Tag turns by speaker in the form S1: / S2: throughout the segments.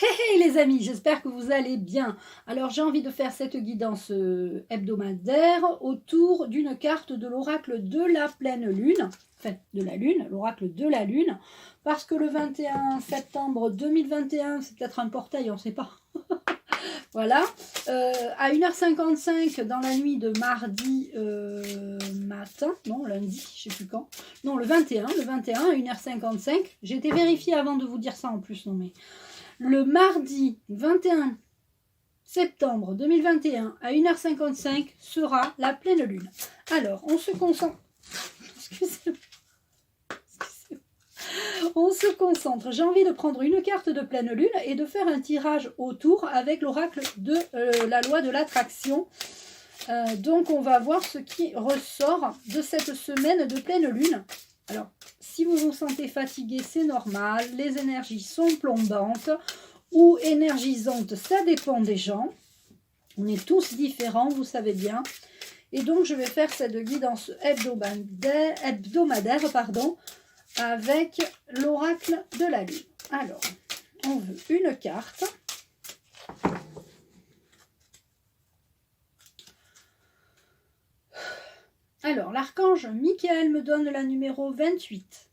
S1: Hey les amis, j'espère que vous allez bien. Alors j'ai envie de faire cette guidance hebdomadaire autour d'une carte de l'oracle de la pleine lune, enfin de la lune, l'oracle de la lune, parce que le 21 septembre 2021, c'est peut-être un portail, on ne sait pas. Voilà, à 1h55 dans la nuit de mardi matin, non lundi, je ne sais plus quand, non le 21 à 1h55, j'ai été vérifiée avant de vous dire ça en plus, non mais... Le mardi 21 septembre 2021 à 1h55 sera la pleine lune. Alors, on se concentre. Excusez-moi. On se concentre. J'ai envie de prendre une carte de pleine lune et de faire un tirage autour avec l'oracle de la loi de l'attraction. Donc, on va voir ce qui ressort de cette semaine de pleine lune. Alors, si vous vous sentez fatigué, c'est normal. Les énergies sont plombantes ou énergisantes, ça dépend des gens. On est tous différents, vous savez bien. Et donc, je vais faire cette guidance hebdomadaire avec l'oracle de la lune. Alors, on veut une carte. Alors, l'archange Michael me donne la numéro 28.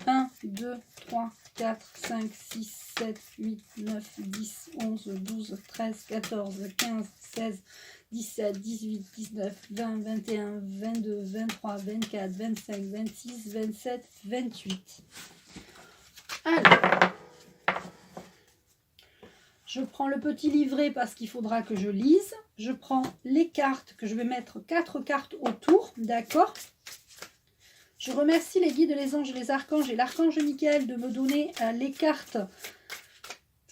S1: 1, 2, 3, 4, 5, 6, 7, 8, 9, 10, 11, 12, 13, 14, 15, 16, 17, 18, 19, 20, 21, 22, 23, 24, 25, 26, 27, 28. Alors, je prends le petit livret parce qu'il faudra que je lise. Je prends les cartes que je vais mettre 4 cartes autour, d'accord ? Je remercie les guides, les anges, les archanges et l'archange Michael de me donner les cartes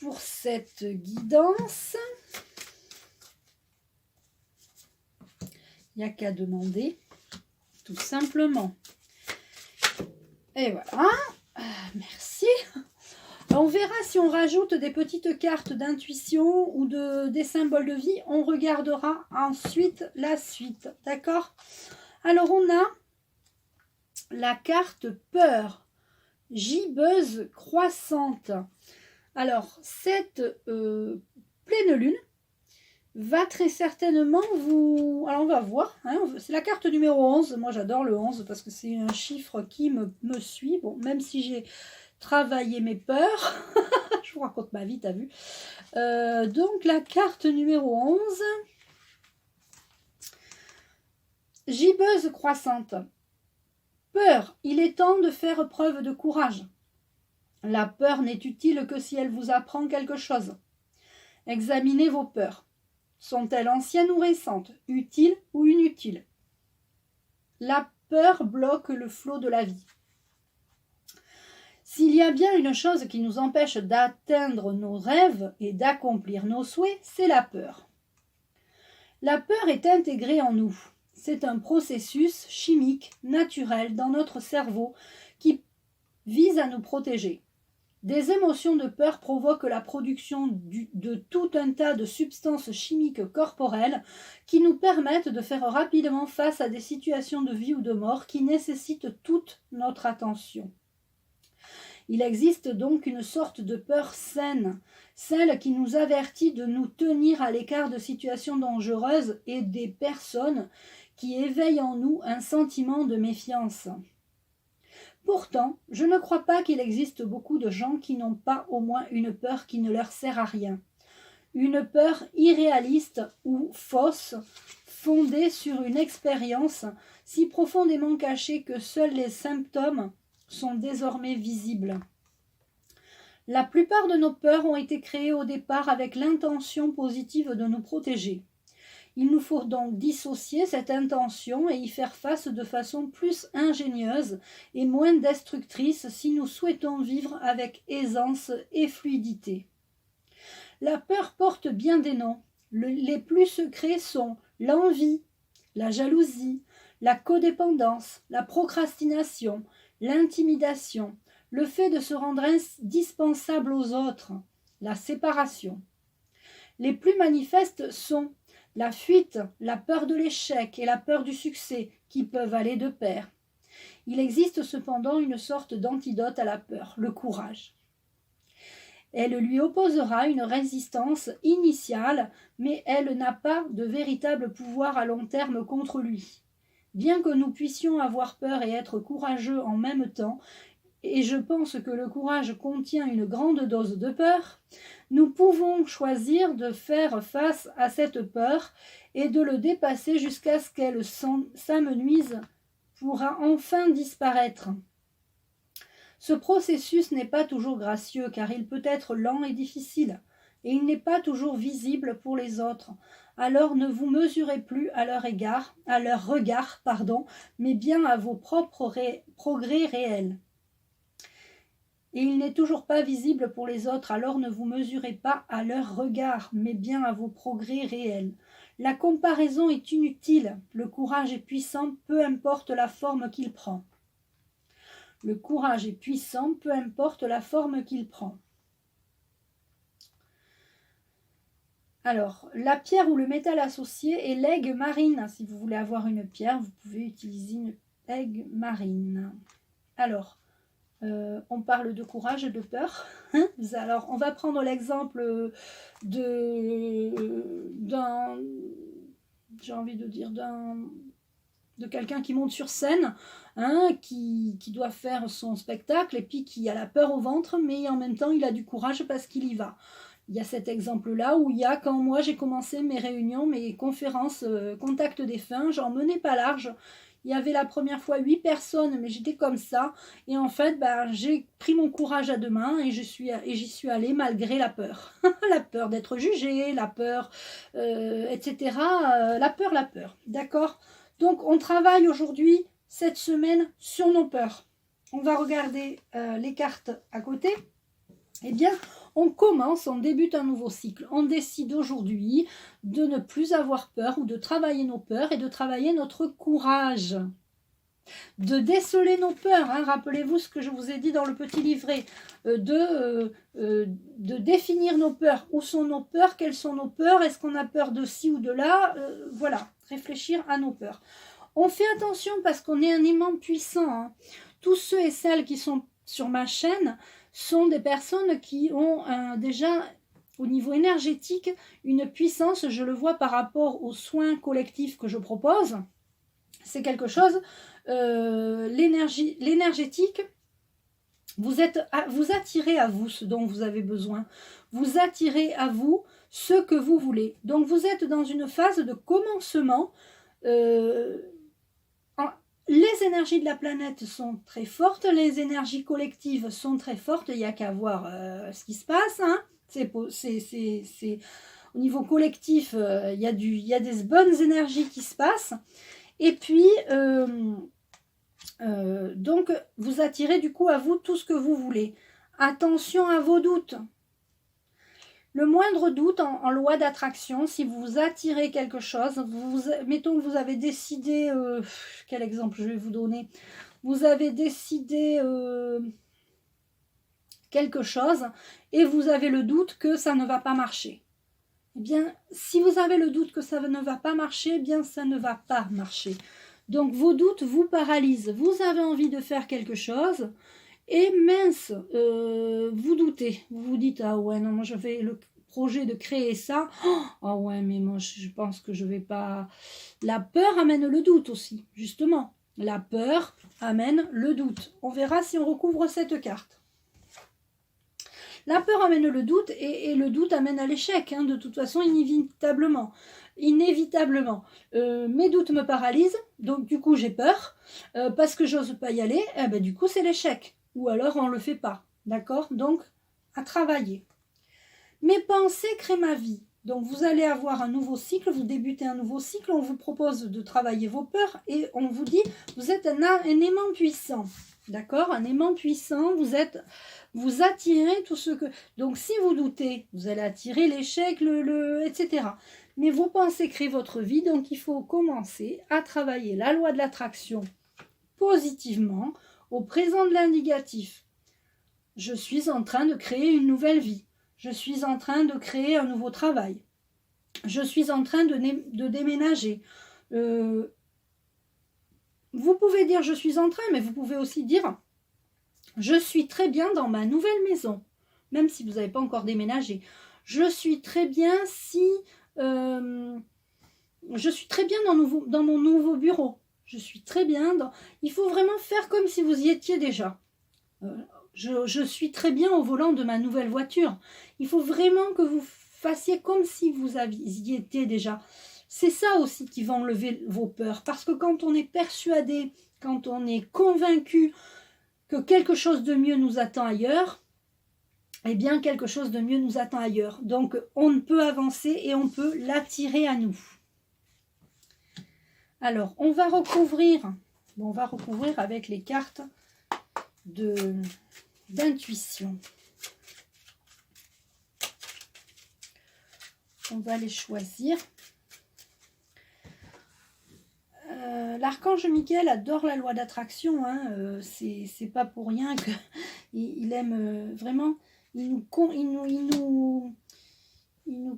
S1: pour cette guidance. Il n'y a qu'à demander, tout simplement. Et voilà. Merci. On verra si on rajoute des petites cartes d'intuition ou des symboles de vie. On regardera ensuite la suite. D'accord ? Alors, on a la carte peur, gibbeuse croissante. Alors, cette pleine lune va très certainement vous... Alors, on va voir. Hein, c'est la carte numéro 11. Moi, j'adore le 11 parce que c'est un chiffre qui me suit. Bon, même si j'ai travaillé mes peurs. Je vous raconte ma vie, t'as vu. Donc, la carte numéro 11. Gibbeuse croissante. Peur, il est temps de faire preuve de courage. La peur n'est utile que si elle vous apprend quelque chose. Examinez vos peurs. Sont-elles anciennes ou récentes, utiles ou inutiles? La peur bloque le flot de la vie. S'il y a bien une chose qui nous empêche d'atteindre nos rêves et d'accomplir nos souhaits, c'est la peur. La peur est intégrée en nous. C'est un processus chimique naturel dans notre cerveau qui vise à nous protéger. Des émotions de peur provoquent la production de tout un tas de substances chimiques corporelles qui nous permettent de faire rapidement face à des situations de vie ou de mort qui nécessitent toute notre attention. Il existe donc une sorte de peur saine, celle qui nous avertit de nous tenir à l'écart de situations dangereuses et des personnes qui éveillent en nous un sentiment de méfiance. Pourtant, je ne crois pas qu'il existe beaucoup de gens qui n'ont pas au moins une peur qui ne leur sert à rien. Une peur irréaliste ou fausse, fondée sur une expérience si profondément cachée que seuls les symptômes sont désormais visibles. La plupart de nos peurs ont été créées au départ avec l'intention positive de nous protéger. Il nous faut donc dissocier cette intention et y faire face de façon plus ingénieuse et moins destructrice si nous souhaitons vivre avec aisance et fluidité. La peur porte bien des noms. Les plus secrets sont l'envie, la jalousie, la codépendance, la procrastination, l'intimidation, le fait de se rendre indispensable aux autres, la séparation. Les plus manifestes sont la fuite, la peur de l'échec et la peur du succès qui peuvent aller de pair. Il existe cependant une sorte d'antidote à la peur, le courage. Elle lui opposera une résistance initiale, mais elle n'a pas de véritable pouvoir à long terme contre lui. Bien que nous puissions avoir peur et être courageux en même temps, et je pense que le courage contient une grande dose de peur, nous pouvons choisir de faire face à cette peur et de le dépasser jusqu'à ce qu'elle s'amenuise pour enfin disparaître. Ce processus n'est pas toujours gracieux car il peut être lent et difficile, et il n'est pas toujours visible pour les autres. Alors ne vous mesurez plus à leur regard, mais bien à vos propres progrès réels. Et il n'est toujours pas visible pour les autres, alors ne vous mesurez pas à leur regard, mais bien à vos progrès réels. La comparaison est inutile, le courage est puissant, peu importe la forme qu'il prend. Le courage est puissant, peu importe la forme qu'il prend. Alors, la pierre ou le métal associé est l'aigue marine. Si vous voulez avoir une pierre, vous pouvez utiliser une aigue marine. Alors, on parle de courage et de peur. Alors, on va prendre l'exemple d'un, j'ai envie de dire, de quelqu'un qui monte sur scène, qui doit faire son spectacle et puis qui a la peur au ventre, mais en même temps, il a du courage parce qu'il y va. Il y a cet exemple-là où il y a, quand moi j'ai commencé mes réunions, mes conférences, contact défunt, j'en menais pas large. Il y avait la première fois 8 personnes, mais j'étais comme ça. Et en fait, j'ai pris mon courage à deux mains et j'y suis allée malgré la peur. La peur d'être jugée, la peur, etc. La peur. D'accord ? Donc, on travaille aujourd'hui, cette semaine, sur nos peurs. On va regarder les cartes à côté. Eh bien, on débute un nouveau cycle. On décide aujourd'hui de ne plus avoir peur ou de travailler nos peurs et de travailler notre courage. De déceler nos peurs. Rappelez-vous ce que je vous ai dit dans le petit livret. De définir nos peurs. Où sont nos peurs? Quelles sont nos peurs? Est-ce qu'on a peur de ci ou de là? Voilà, réfléchir à nos peurs. On fait attention parce qu'on est un aimant puissant. Tous ceux et celles qui sont sur ma chaîne sont des personnes qui ont déjà, au niveau énergétique, une puissance. Je le vois par rapport aux soins collectifs que je propose. C'est quelque chose, l'énergétique, vous attirez à vous ce dont vous avez besoin. Vous attirez à vous ce que vous voulez. Donc vous êtes dans une phase de commencement. Les énergies de la planète sont très fortes, les énergies collectives sont très fortes, il n'y a qu'à voir ce qui se passe. Au niveau collectif, il y a des bonnes énergies qui se passent. Et puis, donc, vous attirez du coup à vous tout ce que vous voulez. Attention à vos doutes. Le moindre doute en loi d'attraction, si vous attirez quelque chose, mettons que vous avez décidé, quel exemple je vais vous donner, vous avez décidé quelque chose et vous avez le doute que ça ne va pas marcher. Eh bien, si vous avez le doute que ça ne va pas marcher, eh bien, ça ne va pas marcher. Donc, vos doutes vous paralysent. Vous avez envie de faire quelque chose et mince, vous doutez. Vous vous dites, ah ouais, non, moi, je fais le projet de créer ça. Ah ouais, mais moi, je pense que je vais pas... La peur amène le doute aussi, justement. La peur amène le doute. On verra si on recouvre cette carte. La peur amène le doute et le doute amène à l'échec, de toute façon, inévitablement. Mes doutes me paralysent, donc du coup j'ai peur, parce que j'ose pas y aller, du coup c'est l'échec. Ou alors on le fait pas, d'accord? Donc, à travailler. Mes pensées créent ma vie. Donc vous allez avoir un nouveau cycle, vous débutez un nouveau cycle, on vous propose de travailler vos peurs et on vous dit, vous êtes un aimant puissant. D'accord? Un aimant puissant, vous attirez tout ce que... Donc si vous doutez, vous allez attirer l'échec, etc. Mais vos pensées créent votre vie, donc il faut commencer à travailler la loi de l'attraction positivement, au présent de l'indicatif. Je suis en train de créer une nouvelle vie. Je suis en train de créer un nouveau travail. Je suis en train de déménager. Vous pouvez dire je suis en train, mais vous pouvez aussi dire je suis très bien dans ma nouvelle maison. même si vous n'avez pas encore déménagé. Je suis très bien si... je suis très bien dans mon nouveau bureau. Je suis très bien dans... Il faut vraiment faire comme si vous y étiez déjà. Je suis très bien au volant de ma nouvelle voiture. Il faut vraiment que vous fassiez comme si vous y étiez déjà. C'est ça aussi qui va enlever vos peurs. Parce que quand on est persuadé, quand on est convaincu que quelque chose de mieux nous attend ailleurs, eh bien quelque chose de mieux nous attend ailleurs. Donc on peut avancer et on peut l'attirer à nous. Alors on va recouvrir avec les cartes d'intuition. On va les choisir. L'archange Michael adore la loi d'attraction, hein. C'est pas pour rien qu'il aime vraiment, il nous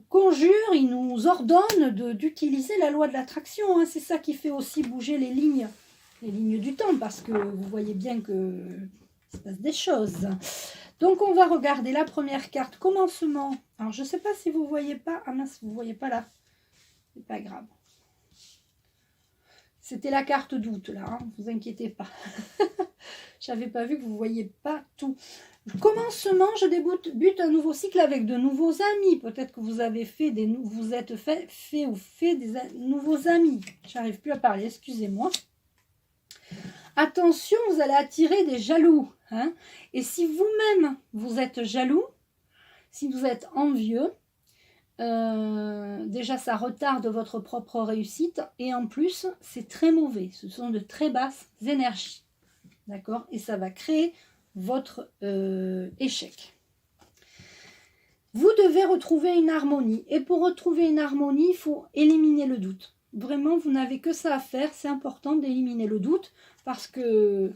S1: conjure, il nous ordonne d'utiliser la loi de l'attraction, hein. C'est ça qui fait aussi bouger les lignes du temps, parce que vous voyez bien que il se passe des choses. Donc on va regarder la première carte, commencement. Alors je sais pas si vous voyez pas, ah mince, vous voyez pas là, c'est pas grave. C'était la carte doute là, hein, vous inquiétez pas. J'avais pas vu que vous voyez pas tout. Commencement, je débute un nouveau cycle avec de nouveaux amis. Peut-être que vous avez fait des nouveaux amis. J'arrive plus à parler, excusez-moi. Attention, vous allez attirer des jaloux, hein. Et si vous-même vous êtes jaloux, si vous êtes envieux, déjà ça retarde votre propre réussite et en plus c'est très mauvais, ce sont de très basses énergies, d'accord, et ça va créer votre échec. Vous devez retrouver une harmonie et pour retrouver une harmonie il faut éliminer le doute. Vraiment vous n'avez que ça à faire, c'est important d'éliminer le doute parce que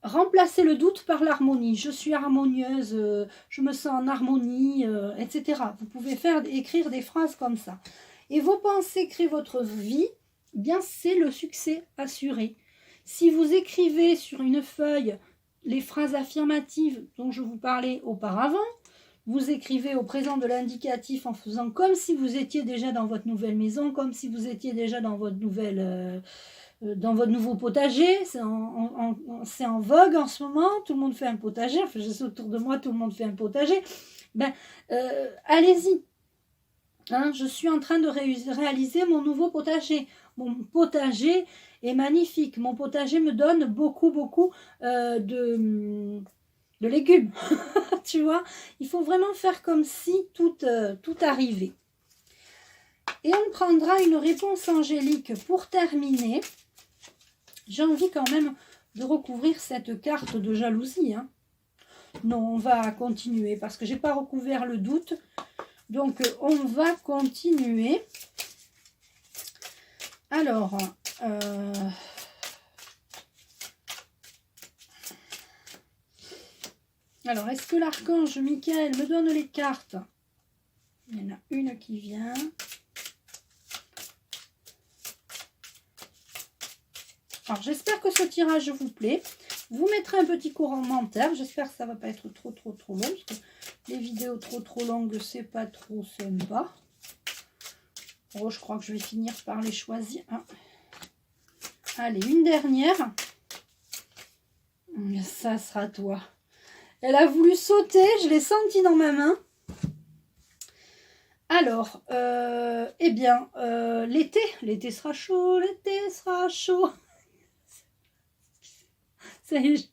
S1: remplacez le doute par l'harmonie. Je suis harmonieuse, je me sens en harmonie, etc. Vous pouvez écrire des phrases comme ça. Et vos pensées créent votre vie, eh bien c'est le succès assuré. Si vous écrivez sur une feuille les phrases affirmatives dont je vous parlais auparavant, vous écrivez au présent de l'indicatif en faisant comme si vous étiez déjà dans votre nouvelle maison, comme si vous étiez déjà dans votre dans votre nouveau potager, c'est en vogue en ce moment, tout le monde fait un potager, enfin je sais autour de moi tout le monde fait un potager, ben allez-y, hein, je suis en train de réaliser mon nouveau potager, mon potager est magnifique, mon potager me donne beaucoup de légumes, tu vois, il faut vraiment faire comme si tout arrivait. Et on prendra une réponse angélique pour terminer. J'ai envie quand même de recouvrir cette carte de jalousie, hein. Non, on va continuer parce que j'ai pas recouvert le doute. Donc, on va continuer. Alors, est-ce que l'archange Michael me donne les cartes? Il y en a une qui vient. Alors, j'espère que ce tirage vous plaît. Vous mettrez un petit commentaire. J'espère que ça ne va pas être trop long. Parce que les vidéos trop longues, c'est pas trop sympa. Oh, je crois que je vais finir par les choisir. Ah. Allez, une dernière. Ça sera toi. Elle a voulu sauter. Je l'ai senti dans ma main. Alors, eh bien, l'été sera chaud. L'été sera chaud. Ça y est,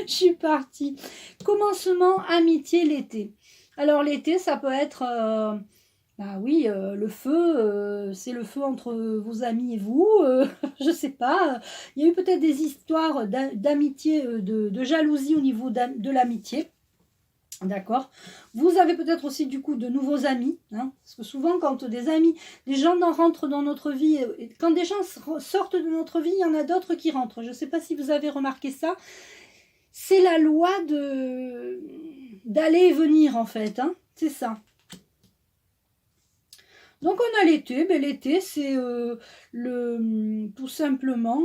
S1: je suis partie. Commencement, amitié, l'été. Alors l'été, ça peut être, le feu, c'est le feu entre vos amis et vous, je sais pas. Il y a eu peut-être des histoires d'amitié, de jalousie au niveau de l'amitié. D'accord. Vous avez peut-être aussi du coup de nouveaux amis, hein, parce que souvent quand des gens rentrent dans notre vie, quand des gens sortent de notre vie, il y en a d'autres qui rentrent. Je ne sais pas si vous avez remarqué ça. C'est la loi d'aller et venir en fait, hein, c'est ça. Donc on a l'été, l'été c'est tout simplement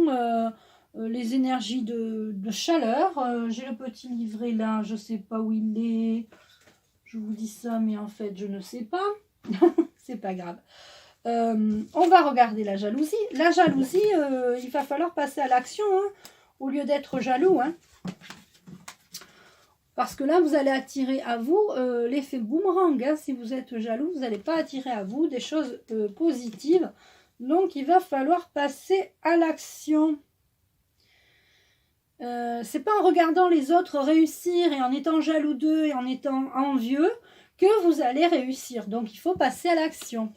S1: les énergies de chaleur. J'ai le petit livret là, je ne sais pas où il est. Je vous dis ça, mais en fait, je ne sais pas. C'est pas grave. On va regarder la jalousie. La jalousie, il va falloir passer à l'action, hein, au lieu d'être jaloux. Hein. Parce que là, vous allez attirer à vous l'effet boomerang. Hein. Si vous êtes jaloux, vous n'allez pas attirer à vous des choses positives. Donc, il va falloir passer à l'action. C'est pas en regardant les autres réussir et en étant jaloux d'eux et en étant envieux que vous allez réussir. Donc, il faut passer à l'action.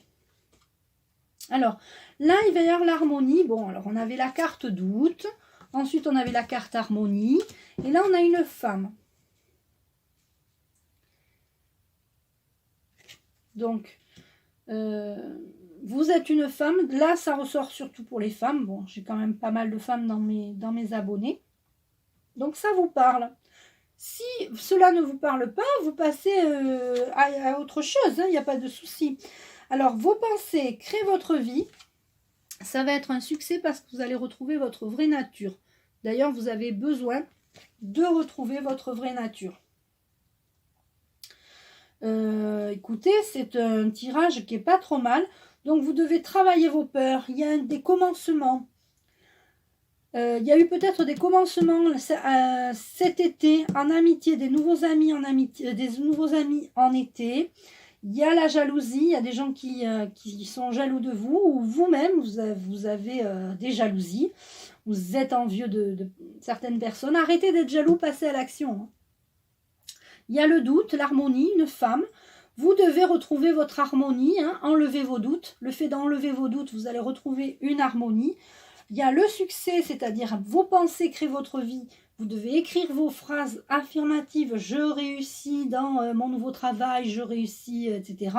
S1: Alors, là, il va y avoir l'harmonie. Bon, alors, on avait la carte doute. Ensuite, on avait la carte harmonie. Et là, on a une femme. Donc, vous êtes une femme. Là, ça ressort surtout pour les femmes. Bon, j'ai quand même pas mal de femmes dans mes abonnés. Donc, ça vous parle. Si cela ne vous parle pas, vous passez à autre chose. Il n'y a pas de souci. Alors, vos pensées créent votre vie. Ça va être un succès parce que vous allez retrouver votre vraie nature. D'ailleurs, vous avez besoin de retrouver votre vraie nature. Écoutez, c'est un tirage qui n'est pas trop mal. Donc, vous devez travailler vos peurs. Il y a des commencements. Il y a eu peut-être des commencements cet été en amitié, des nouveaux amis en amitié, des nouveaux amis en été. Il y a la jalousie, il y a des gens qui sont jaloux de vous ou vous-même, vous avez des jalousies. Vous êtes envieux de certaines personnes. Arrêtez d'être jaloux, passez à l'action. Il y a le doute, l'harmonie, une femme. Vous devez retrouver votre harmonie, hein, enlevez vos doutes. Le fait d'enlever vos doutes, vous allez retrouver une harmonie. Il y a le succès, c'est-à-dire vos pensées créent votre vie. Vous devez écrire vos phrases affirmatives. Je réussis dans mon nouveau travail, je réussis, etc.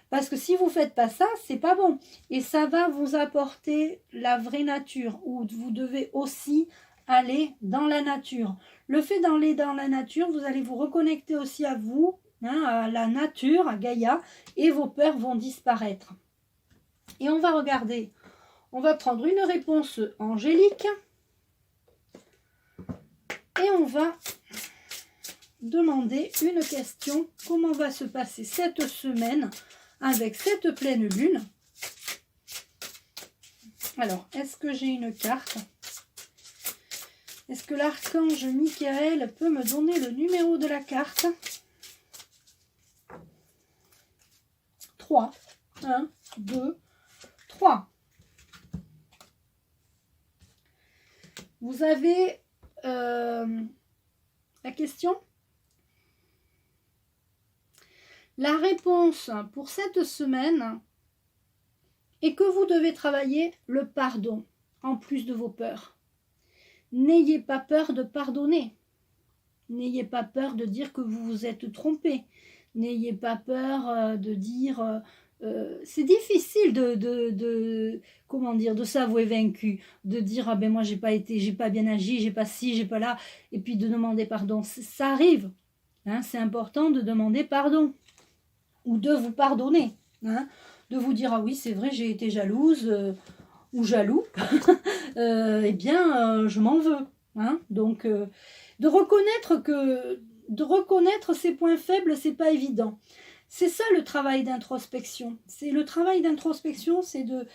S1: Parce que si vous ne faites pas ça, c'est pas bon. Et ça va vous apporter la vraie nature, où vous devez aussi aller dans la nature. Le fait d'aller dans la nature, vous allez vous reconnecter aussi à vous, hein, à la nature, à Gaïa, et vos peurs vont disparaître. Et on va regarder, on va prendre une réponse angélique, et on va demander une question. Comment va se passer cette semaine avec cette pleine lune? Alors, est-ce que j'ai une carte? Est-ce que l'archange Michael peut me donner le numéro de la carte? 3. 1, 2, 3. Vous avez la question? La réponse pour cette semaine est que vous devez travailler le pardon en plus de vos peurs. N'ayez pas peur de pardonner. N'ayez pas peur de dire que vous vous êtes trompé. N'ayez pas peur de dire... c'est difficile comment dire, de s'avouer vaincu, de dire ah ben moi j'ai pas bien agi, j'ai pas ci, j'ai pas là, et puis de demander pardon. Ça arrive, hein, c'est important de demander pardon ou de vous pardonner, hein, de vous dire ah oui c'est vrai j'ai été jalouse ou jaloux, eh bien je m'en veux, hein, donc de reconnaître ses points faibles, c'est pas évident. C'est ça le travail d'introspection. Le travail d'introspection, c'est de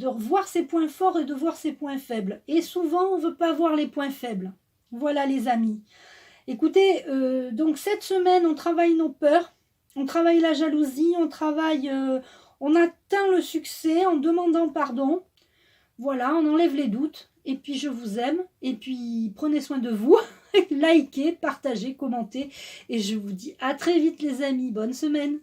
S1: revoir ses points forts et de voir ses points faibles. Et souvent, on ne veut pas voir les points faibles. Voilà les amis. Écoutez, donc cette semaine, on travaille nos peurs, on travaille la jalousie, on atteint le succès en demandant pardon. Voilà, on enlève les doutes. Et puis je vous aime. Et puis prenez soin de vous. Likez, partagez, commentez. Et je vous dis à très vite les amis. Bonne semaine.